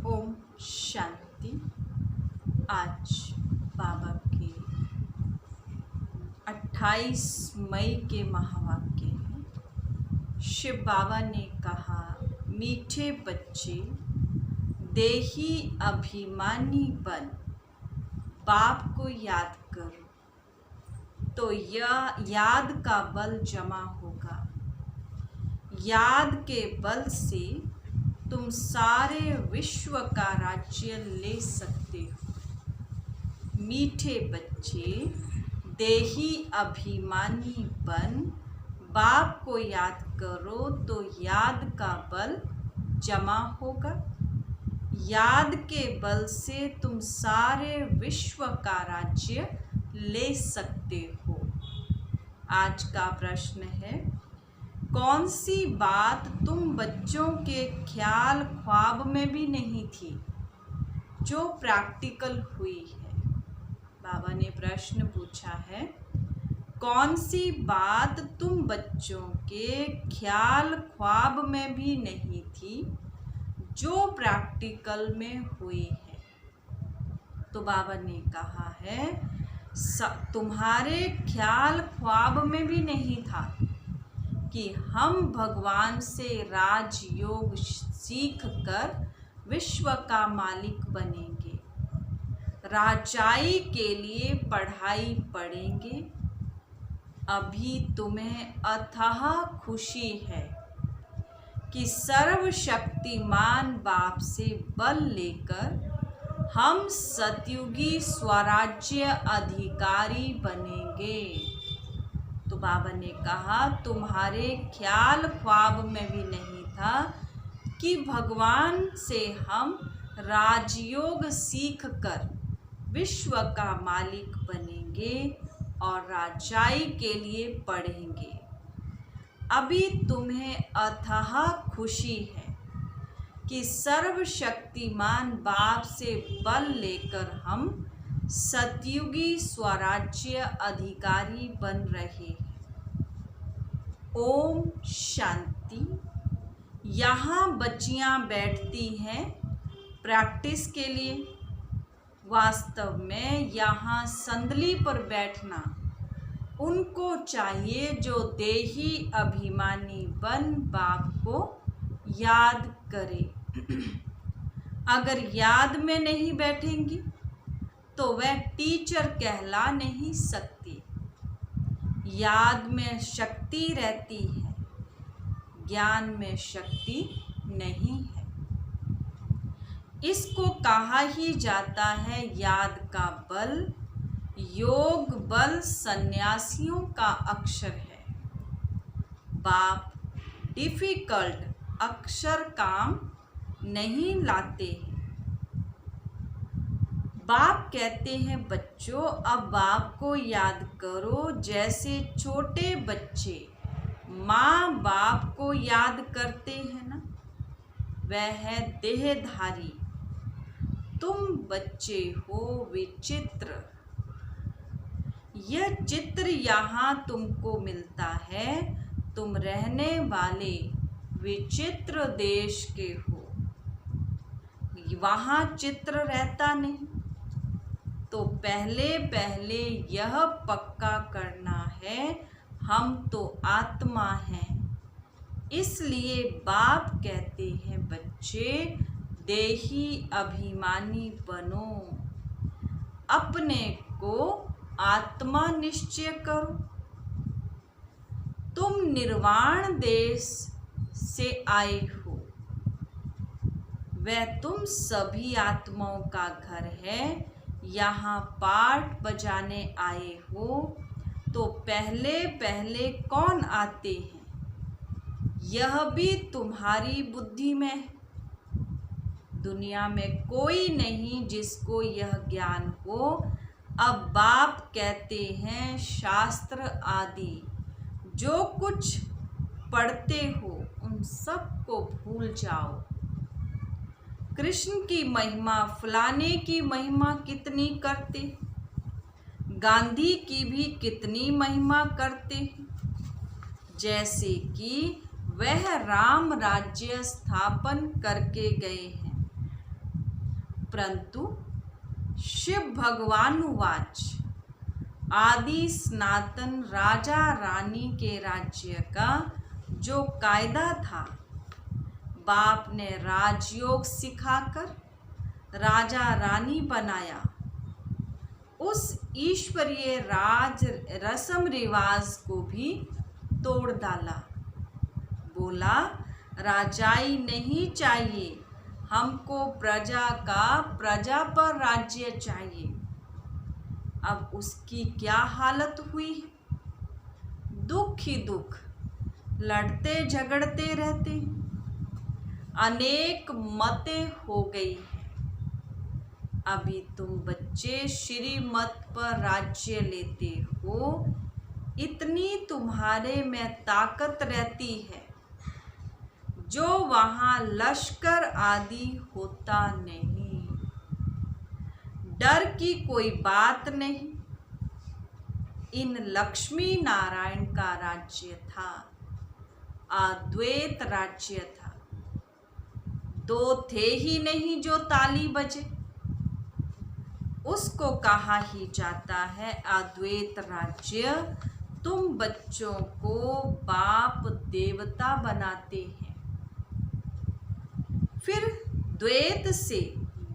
ओम शांति। आज बाबा के 28 मई के महावाक्य हैं। शिव बाबा ने कहा, मीठे बच्चे देही अभिमानी बन बाप को याद करो तो यह याद का बल जमा होगा। याद के बल से तुम सारे विश्व का राज्य ले सकते हो। मीठे बच्चे देही अभिमानी बन बाप को याद करो तो याद का बल जमा होगा। याद के बल से तुम सारे विश्व का राज्य ले सकते हो। आज का प्रश्न है, कौन सी बात तुम बच्चों के ख्याल ख्वाब में भी नहीं थी जो प्रैक्टिकल हुई है? बाबा ने प्रश्न पूछा है, कौन सी बात तुम बच्चों के ख्याल ख्वाब में भी नहीं थी जो प्रैक्टिकल में हुई है? तो बाबा ने कहा है, तुम्हारे ख्याल ख्वाब में भी नहीं था कि हम भगवान से राजयोग सीख कर विश्व का मालिक बनेंगे, राजाई के लिए पढ़ाई पढ़ेंगे। अभी तुम्हें अथाह खुशी है कि सर्वशक्तिमान बाप से बल लेकर हम सतयुगी स्वराज्य अधिकारी बनेंगे। तो बाबा ने कहा, तुम्हारे ख्याल ख्वाब में भी नहीं था कि भगवान से हम राजयोग सीख कर विश्व का मालिक बनेंगे और राजाई के लिए पढ़ेंगे। अभी तुम्हें अथाह खुशी है कि सर्वशक्तिमान बाप से बल लेकर हम सतयुगी स्वराज्य अधिकारी बन रहे हैं। ओम शांति। यहाँ बच्चियाँ बैठती हैं प्रैक्टिस के लिए। वास्तव में यहाँ संदली पर बैठना उनको चाहिए जो देही अभिमानी बन बाप को याद करे। अगर याद में नहीं बैठेंगी तो वह टीचर कहला नहीं सकती। याद में शक्ति रहती है, ज्ञान में शक्ति नहीं है। इसको कहा ही जाता है याद का बल। योग बल सन्यासियों का अक्षर है। बाप डिफिकल्ट अक्षर काम नहीं लाते हैं। बाप कहते हैं, बच्चों अब बाप को याद करो जैसे छोटे बच्चे माँ बाप को याद करते हैं ना। वह है देहधारी। तुम बच्चे हो विचित्र। यह चित्र यहाँ तुमको मिलता है। तुम रहने वाले विचित्र देश के हो। वहाँ चित्र रहता नहीं। तो पहले पहले यह पक्का करना है, हम तो आत्मा हैं। इसलिए बाप कहते हैं, बच्चे देही अभिमानी बनो, अपने को आत्मा निश्चय करो। तुम निर्वाण देश से आए हो। वह तुम सभी आत्माओं का घर है। यहाँ पाठ बजाने आए हो तो पहले पहले कौन आते हैं? यह भी तुम्हारी बुद्धि में है। दुनिया में कोई नहीं जिसको यह ज्ञान हो। अब बाप कहते हैं, शास्त्र आदि जो कुछ पढ़ते हो उन सबको भूल जाओ। कृष्ण की महिमा, फलाने की महिमा कितनी करते, गांधी की भी कितनी महिमा करते हैं। जैसे कि वह राम राज्य स्थापन करके गए हैं। परंतु शिव भगवानुवाच आदि सनातन राजा रानी के राज्य का जो कायदा था, बाप ने राजयोग सिखाकर राजा रानी बनाया। उस ईश्वरीय राज रस्म रिवाज को भी तोड़ डाला। बोला राजाई नहीं चाहिए, हमको प्रजा का प्रजा पर राज्य चाहिए। अब उसकी क्या हालत हुई है? दुख ही दुख, लड़ते झगड़ते रहते हैं। अनेक मतें हो गई हैं। अभी तुम बच्चे श्रीमत पर राज्य लेते हो, इतनी तुम्हारे में ताकत रहती है जो वहाँ लश्कर आदि होता नहीं। डर की कोई बात नहीं। इन लक्ष्मी नारायण का राज्य था, अद्वैत राज्य था। दो थे ही नहीं जो ताली बजे। उसको कहा ही जाता है अद्वैत राज्य। तुम बच्चों को बाप देवता बनाते हैं, फिर द्वैत से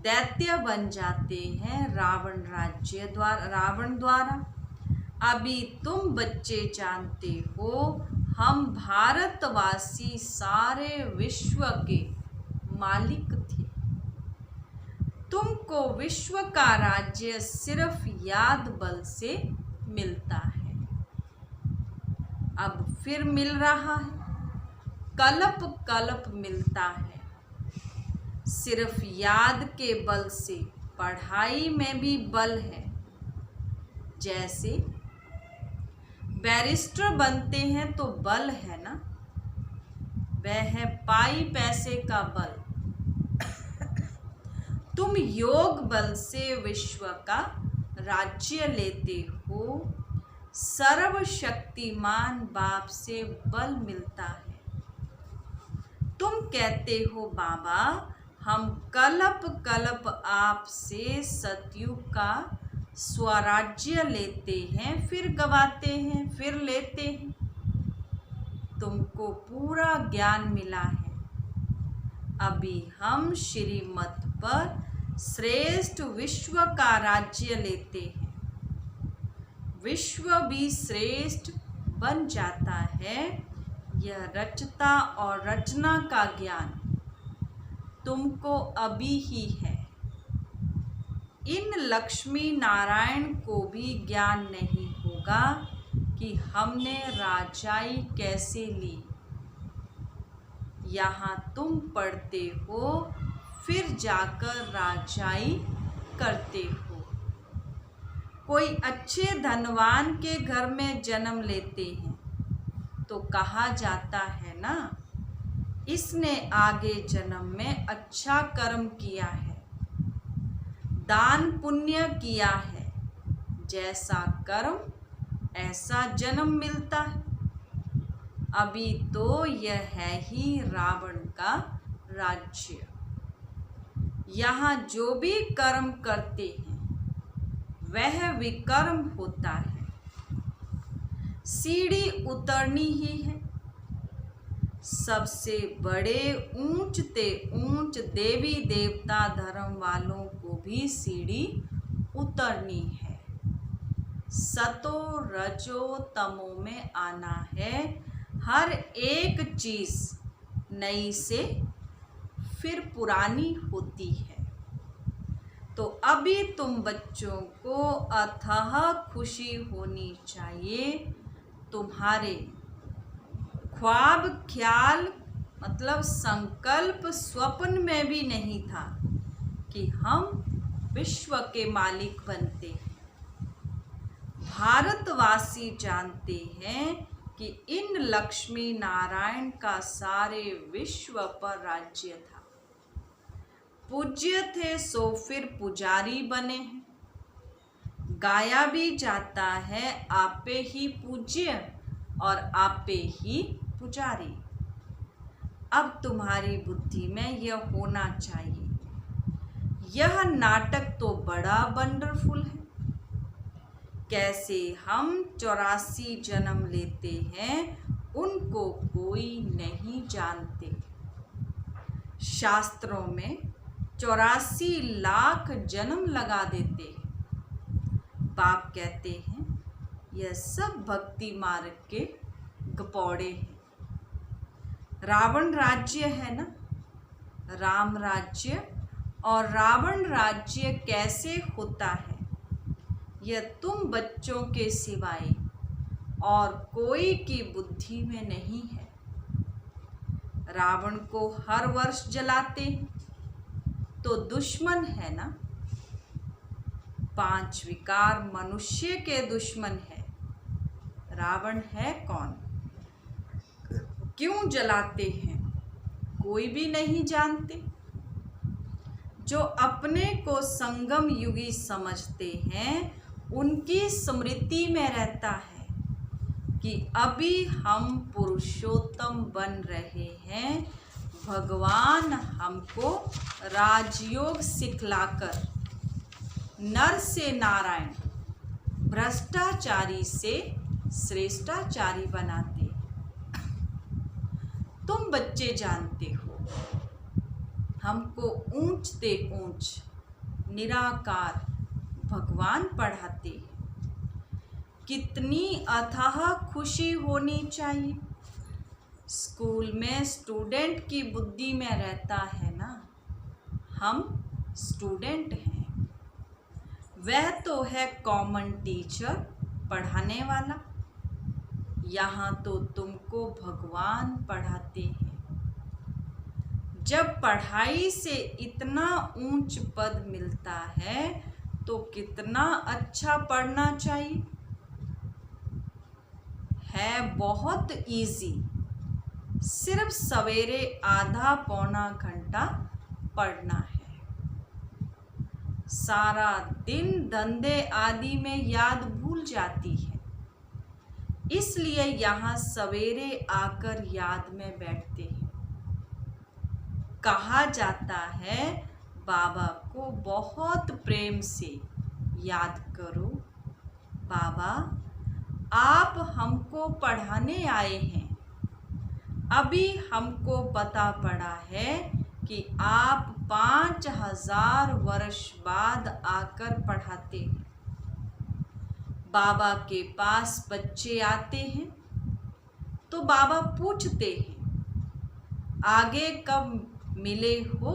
दैत्य बन जाते हैं रावण द्वारा। अभी तुम बच्चे जानते हो, हम भारतवासी सारे विश्व के मालिक थे। तुमको विश्व का राज्य सिर्फ याद बल से मिलता है। अब फिर मिल रहा है, कल्प कल्प मिलता है। सिर्फ याद के बल से पढ़ाई में भी बल है। जैसे बैरिस्टर बनते हैं तो बल है ना, वह है पाई पैसे का बल। तुम योग बल से विश्व का राज्य लेते हो। सर्वशक्तिमान बाप से बल मिलता है। तुम कहते हो बाबा हम कल्प कल्प आपसे सतयुग का स्वराज्य लेते हैं, फिर गवाते हैं, फिर लेते हैं। तुमको पूरा ज्ञान मिला है। अभी हम श्रीमत पर श्रेष्ठ विश्व का राज्य लेते हैं। विश्व भी श्रेष्ठ बन जाता है। यह रचता और रचना का ज्ञान तुमको अभी ही है। इन लक्ष्मी नारायण को भी ज्ञान नहीं होगा कि हमने राजाई कैसे ली। यहाँ तुम पढ़ते हो, फिर जाकर राजाई करते हो। कोई अच्छे धनवान के घर में जन्म लेते हैं तो कहा जाता है ना, इसने आगे जन्म में अच्छा कर्म किया है, दान पुण्य किया है। जैसा कर्म ऐसा जन्म मिलता है। अभी तो यह है ही रावण का राज्य। यहाँ जो भी कर्म करते हैं वह विकर्म होता है। सीढ़ी उतरनी ही है। सबसे बड़े ऊंचते ऊंच देवी देवता धर्म वालों को भी सीढ़ी उतरनी है। सतो रजो तमो में आना है। हर एक चीज नई से फिर पुरानी होती है। तो अभी तुम बच्चों को अथाह खुशी होनी चाहिए। तुम्हारे ख्वाब ख्याल मतलब संकल्प स्वप्न में भी नहीं था कि हम विश्व के मालिक बनते हैं। भारतवासी जानते हैं कि इन लक्ष्मी नारायण का सारे विश्व पर राज्य था। पूज्य थे सो फिर पुजारी बने हैं। गाया भी जाता है आपे ही पूज्य और आपे ही पुजारी। अब तुम्हारी बुद्धि में यह होना चाहिए, यह नाटक तो बड़ा वंडरफुल है। कैसे हम 84 जन्म लेते हैं उनको कोई नहीं जानते। शास्त्रों में 84 लाख जन्म लगा देते हैं। बाप कहते हैं यह सब भक्ति मार्ग के गपौड़े हैं। रावण राज्य है ना, राम राज्य और रावण राज्य कैसे होता है यह तुम बच्चों के सिवाय और कोई की बुद्धि में नहीं है। रावण को हर वर्ष जलाते हैं तो दुश्मन है ना। 5 विकार मनुष्य के दुश्मन है। रावण है कौन, क्यों जलाते हैं, कोई भी नहीं जानते। जो अपने को संगम युगी समझते हैं उनकी स्मृति में रहता है कि अभी हम पुरुषोत्तम बन रहे हैं। भगवान हमको राजयोग सिखलाकर नर से नारायण, भ्रष्टाचारी से श्रेष्ठाचारी बनाते। तुम बच्चे जानते हो हमको ऊंच ते ऊंच निराकार भगवान पढ़ाते। कितनी अथाह खुशी होनी चाहिए। स्कूल में स्टूडेंट की बुद्धि में रहता है ना, हम स्टूडेंट हैं। वह तो है कॉमन टीचर, पढ़ाने वाला। यहाँ तो तुमको भगवान पढ़ाते हैं। जब पढ़ाई से इतना ऊंच पद मिलता है तो कितना अच्छा पढ़ना चाहिए। है बहुत इजी, सिर्फ सवेरे आधा पौना घंटा पढ़ना है। सारा दिन धंधे आदि में याद भूल जाती है, इसलिए यहाँ सवेरे आकर याद में बैठते हैं। कहा जाता है बाबा को बहुत प्रेम से याद करो। बाबा आप हमको पढ़ाने आए हैं। अभी हमको पता पड़ा है कि आप 5000 वर्ष बाद आकर पढ़ाते हैं। बाबा के पास बच्चे आते हैं तो बाबा पूछते हैं आगे कब मिले हो।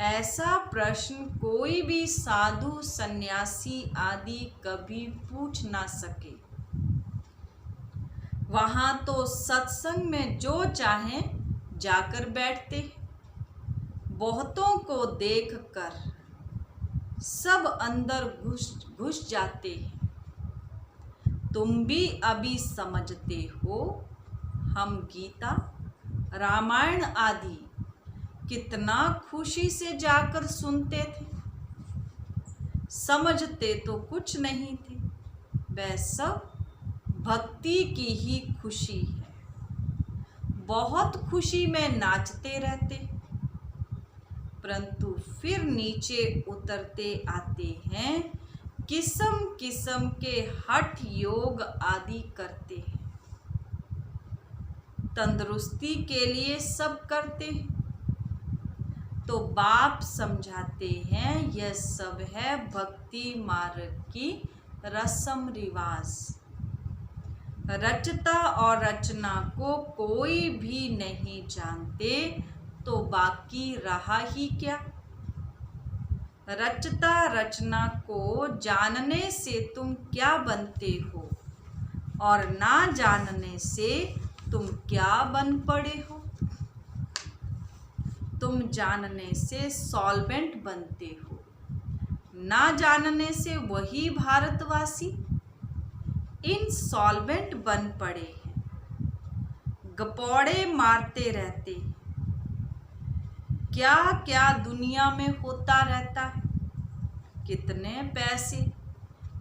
ऐसा प्रश्न कोई भी साधु सन्यासी आदि कभी पूछ ना सके। वहाँ तो सत्संग में जो चाहे जाकर बैठते। बहुतों को देखकर सब अंदर घुस जाते हैं। तुम भी अभी समझते हो। हम गीता, रामायण आदि कितना खुशी से जाकर सुनते थे। समझते तो कुछ नहीं थे। वह सब भक्ति की ही खुशी है। बहुत खुशी में नाचते रहते, परंतु फिर नीचे उतरते आते हैं। किस्म किस्म के हठ योग आदि करते हैं। तंदुरुस्ती के लिए सब करते हैं। तो बाप समझाते हैं यह सब है भक्ति मार्ग की रस्म रिवाज। रचता और रचना को कोई भी नहीं जानते तो बाकी रहा ही क्या। रचता रचना को जानने से तुम क्या बनते हो और ना जानने से तुम क्या बन पड़े हो। तुम जानने से सॉल्वेंट बनते हो, ना जानने से वही भारतवासी इनसॉल्वेंट बन पड़े हैं। गपौड़े मारते रहते हैं। क्या क्या दुनिया में होता रहता है। कितने पैसे,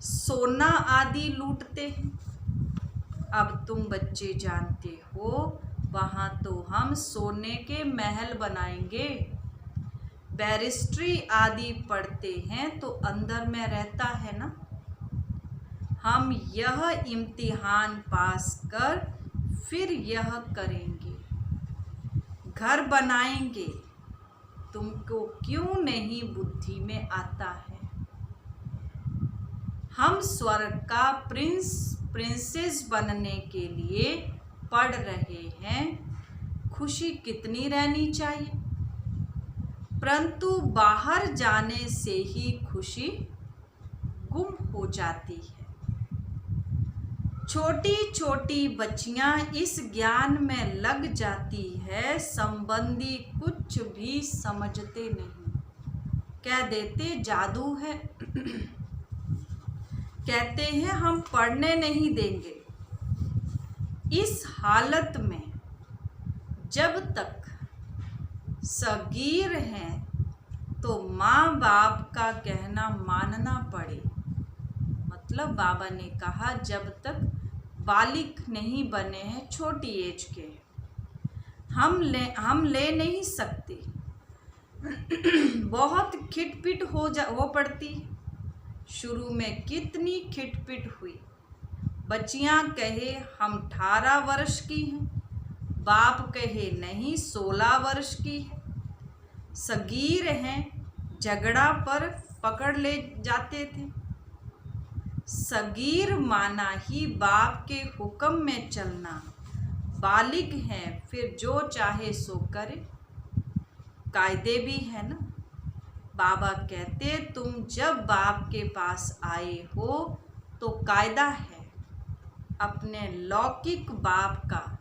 सोना आदि लूटते हैं। अब तुम बच्चे जानते हो वहाँ तो हम सोने के महल बनाएंगे। बैरिस्ट्री आदि पढ़ते हैं तो अंदर में रहता है ना, हम यह इम्तिहान पास कर फिर यह करेंगे, घर बनाएंगे, तुमको क्यों नहीं बुद्धि में आता है। हम स्वर्ग का प्रिंसेस बनने के लिए पढ़ रहे हैं, खुशी कितनी रहनी चाहिए, परंतु बाहर जाने से ही खुशी गुम हो जाती है। छोटी छोटी बच्चियां इस ज्ञान में लग जाती है, संबंधी कुछ भी समझते नहीं, कह देते जादू है, कहते हैं हम पढ़ने नहीं देंगे। इस हालत में जब तक सगीर हैं तो माँ बाप का कहना मानना पड़े। मतलब बाबा ने कहा जब तक बालिक नहीं बने हैं, छोटी एज के, हम ले नहीं सकते। बहुत खिटपिट हो पड़ती। शुरू में कितनी खिटपिट हुई। बच्चियां कहे हम 18 वर्ष की हैं, बाप कहे नहीं 16 वर्ष की है। सगीर हैं, झगड़ा पर पकड़ ले जाते थे। सगीर माना ही बाप के हुक्म में चलना, बालिग हैं फिर जो चाहे सो करे, कायदे भी है ना। बाबा कहते तुम जब बाप के पास आए हो तो कायदा है, अपने लौकिक बाप का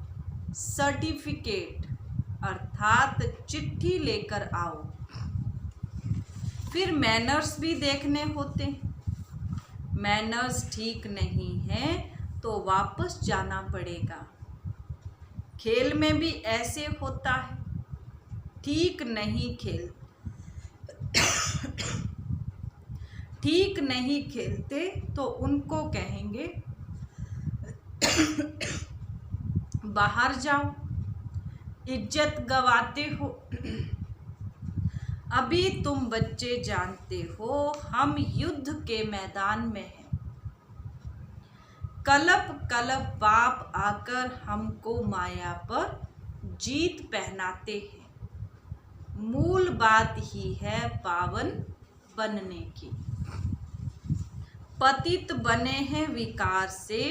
सर्टिफिकेट अर्थात चिट्ठी लेकर आओ। फिर मैनर्स भी देखने होते हैं। मैनर्स ठीक नहीं है तो वापस जाना पड़ेगा। खेल में भी ऐसे होता है, ठीक नहीं खेलते तो उनको कहेंगे बाहर जाओ, इज्जत गवाते हो। अभी तुम बच्चे जानते हो हम युद्ध के मैदान में हैं। कलप बाप आकर हमको माया पर जीत पहनाते हैं। मूल बात ही है पावन बनने की। पतित बने हैं विकार से,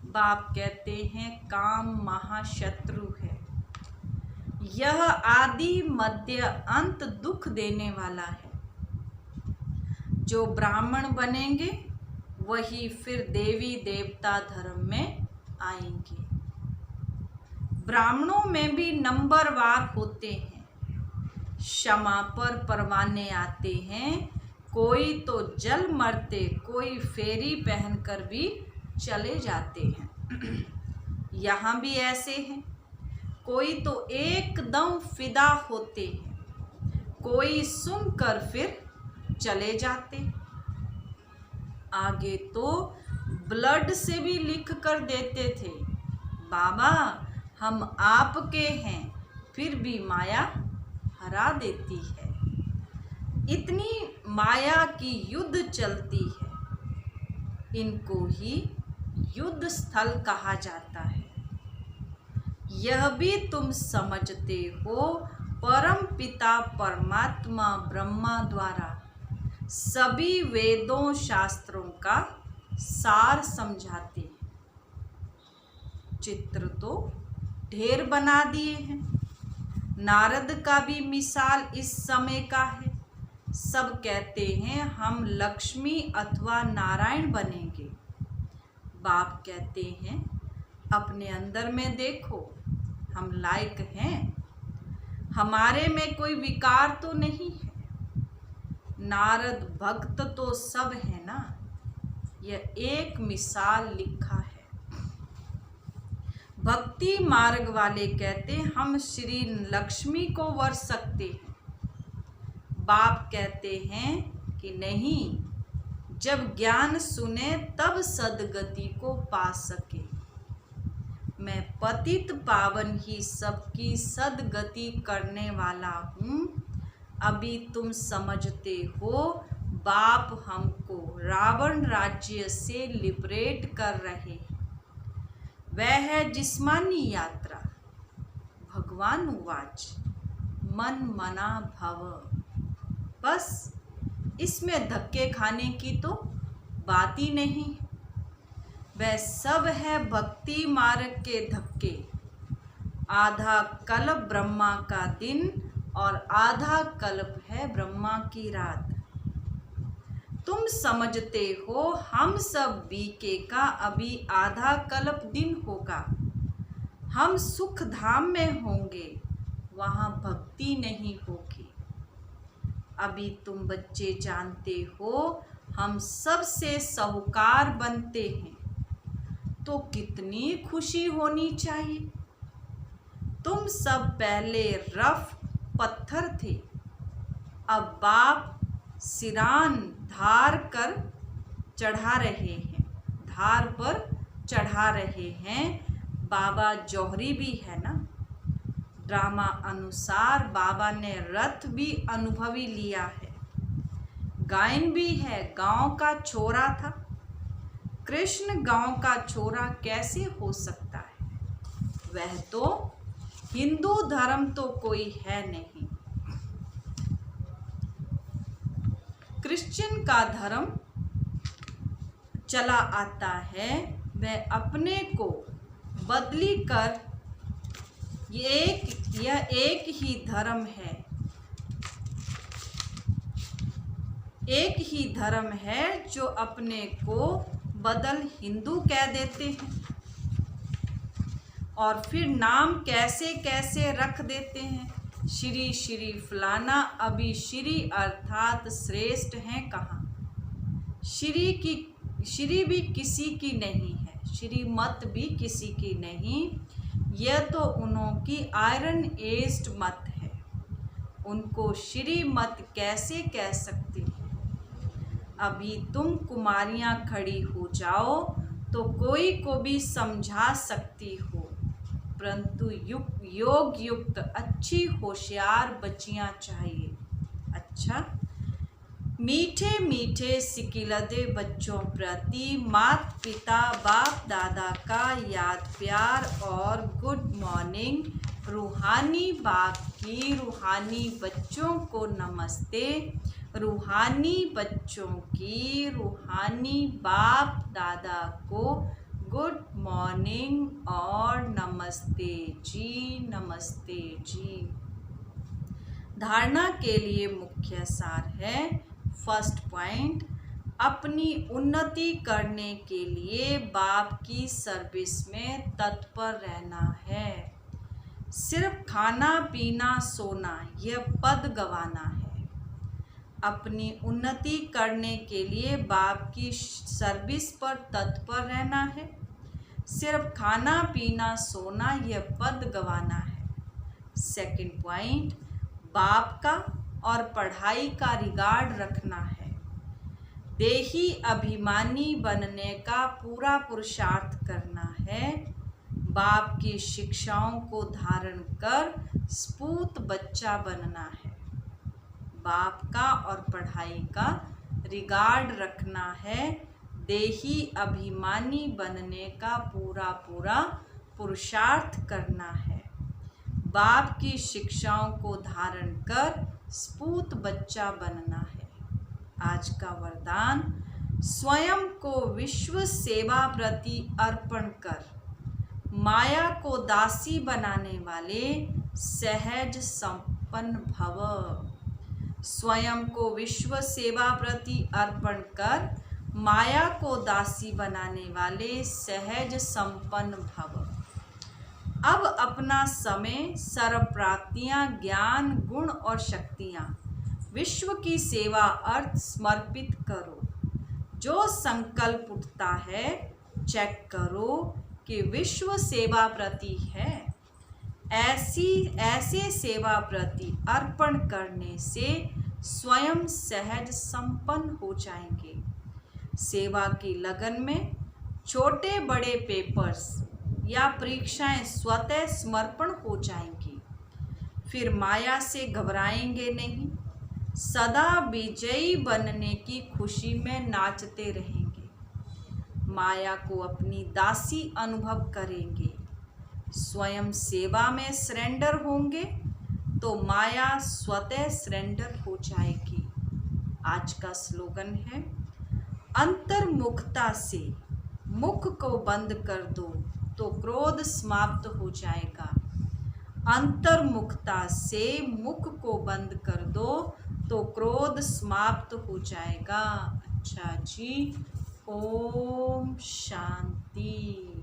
बाप कहते हैं काम महाशत्रु है। यह आदि मध्य अंत दुख देने वाला है। जो ब्राह्मण बनेंगे वही फिर देवी देवता धर्म में आएंगे। ब्राह्मणों में भी नंबरवार होते हैं। क्षमा पर परवाने आते हैं, कोई तो जल मरते, कोई फेरी पहनकर भी चले जाते हैं। यहाँ भी ऐसे हैं, कोई तो एकदम फिदा होते हैं, कोई सुनकर फिर चले जाते। आगे तो ब्लड से भी लिख कर देते थे, बाबा हम आपके हैं, फिर भी माया हरा देती है। इतनी माया की युद्ध चलती है, इनको ही युद्ध स्थल कहा जाता है। यह भी तुम समझते हो, परम पिता परमात्मा ब्रह्मा द्वारा सभी वेदों शास्त्रों का सार समझाते हैं। चित्र तो ढेर बना दिए हैं। नारद का भी मिसाल इस समय का है। सब कहते हैं हम लक्ष्मी अथवा नारायण बनेंगे। बाप कहते हैं अपने अंदर में देखो, हम लायक हैं, हमारे में कोई विकार तो नहीं है। नारद भक्त तो सब है ना। यह एक मिसाल लिखा है। भक्ति मार्ग वाले कहते हम श्री लक्ष्मी को वर सकते हैं। बाप कहते हैं कि नहीं, जब ज्ञान सुने तब सदगति को पा सके। मैं पतित पावन ही सबकी सदगति करने वाला हूँ, अभी तुम समझते हो बाप हमको रावण राज्य से लिबरेट कर रहे हैं। वह है जिस्मानी यात्रा। भगवान उवाच मन मना भव। बस इसमें धक्के खाने की तो बात ही नहीं। वह सब है भक्ति मार्ग के धक्के। आधा कल्प ब्रह्मा का दिन और आधा कल्प है ब्रह्मा की रात। तुम समझते हो हम सब बीके का अभी आधा कल्प दिन होगा। हम सुख धाम में होंगे, वहाँ भक्ति नहीं होगी। अभी तुम बच्चे जानते हो हम सबसे साहूकार बनते हैं, तो कितनी खुशी होनी चाहिए। तुम सब पहले रफ पत्थर थे, अब बाप सिरान धार कर चढ़ा रहे हैं, धार पर चढ़ा रहे हैं। बाबा जौहरी भी है ना। ड्रामा अनुसार बाबा ने रथ भी अनुभवी लिया है। गायन भी है, गांव का छोरा था। कृष्ण गांव का छोरा कैसे हो सकता है? वह तो हिंदू धर्म तो कोई है नहीं। क्रिश्चियन का धर्म चला आता है। वह अपने को बदली कर यह एक ही धर्म है। एक ही धर्म है जो अपने को बदल हिंदू कह देते हैं और फिर नाम कैसे कैसे रख देते हैं। श्री श्री फलाना। अभी श्री अर्थात श्रेष्ठ हैं कहाँ? श्री भी किसी की नहीं है, श्रीमत भी किसी की नहीं। यह तो उनकी आयरन एज्ड मत है, उनको श्रीमत कैसे कह सकते हैं? अभी तुम कुमारियाँ खड़ी हो जाओ तो कोई को भी समझा सकती हो, परंतु योग युक्त अच्छी होशियार बच्चियाँ चाहिए। अच्छा, मीठे मीठे सिकिलदे बच्चों प्रति माता पिता बाप दादा का याद प्यार और गुड मॉर्निंग। रूहानी बाप की रूहानी बच्चों को नमस्ते। रूहानी बच्चों की रूहानी बाप दादा को गुड मॉर्निंग और नमस्ते जी, नमस्ते जी। धारणा के लिए मुख्य सार है। फर्स्ट पॉइंट, अपनी उन्नति करने के लिए बाप की सर्विस में तत्पर रहना है। सिर्फ खाना पीना सोना यह पद गवाना है। अपनी उन्नति करने के लिए बाप की सर्विस पर तत्पर रहना है। सिर्फ खाना पीना सोना यह पद गवाना है। सेकंड पॉइंट, बाप का और पढ़ाई का रिगार्ड रखना है। देही अभिमानी बनने का पूरा पुरुषार्थ करना है। बाप की शिक्षाओं को धारण कर स्पूत बच्चा बनना है। बाप का और पढ़ाई का रिगार्ड रखना है। देही अभिमानी बनने का पूरा पुरुषार्थ करना है। बाप की शिक्षाओं को धारण कर स्पूत बच्चा बनना है। आज का वरदान, स्वयं को विश्व सेवा प्रति अर्पण कर माया को दासी बनाने वाले सहज संपन्न भव। स्वयं को विश्व सेवा प्रति अर्पण कर माया को दासी बनाने वाले सहज संपन्न भव। अब अपना समय, सर्व प्राप्तियाँ, ज्ञान, गुण और शक्तियाँ विश्व की सेवा अर्थ समर्पित करो। जो संकल्प उठता है चेक करो कि विश्व सेवा प्रति है। ऐसे सेवा प्रति अर्पण करने से स्वयं सहज संपन्न हो जाएंगे। सेवा की लगन में छोटे बड़े पेपर्स या परीक्षाएं स्वतः समर्पण हो जाएंगी। फिर माया से घबराएंगे नहीं, सदा विजयी बनने की खुशी में नाचते रहेंगे। माया को अपनी दासी अनुभव करेंगे। स्वयं सेवा में सरेंडर होंगे तो माया स्वतः सरेंडर हो जाएगी। आज का स्लोगन है, अंतर्मुखता से मुख को बंद कर दो तो क्रोध समाप्त हो जाएगा। अंतर्मुखता से मुख को बंद कर दो तो क्रोध समाप्त हो जाएगा। अच्छा जी, ओम शांति।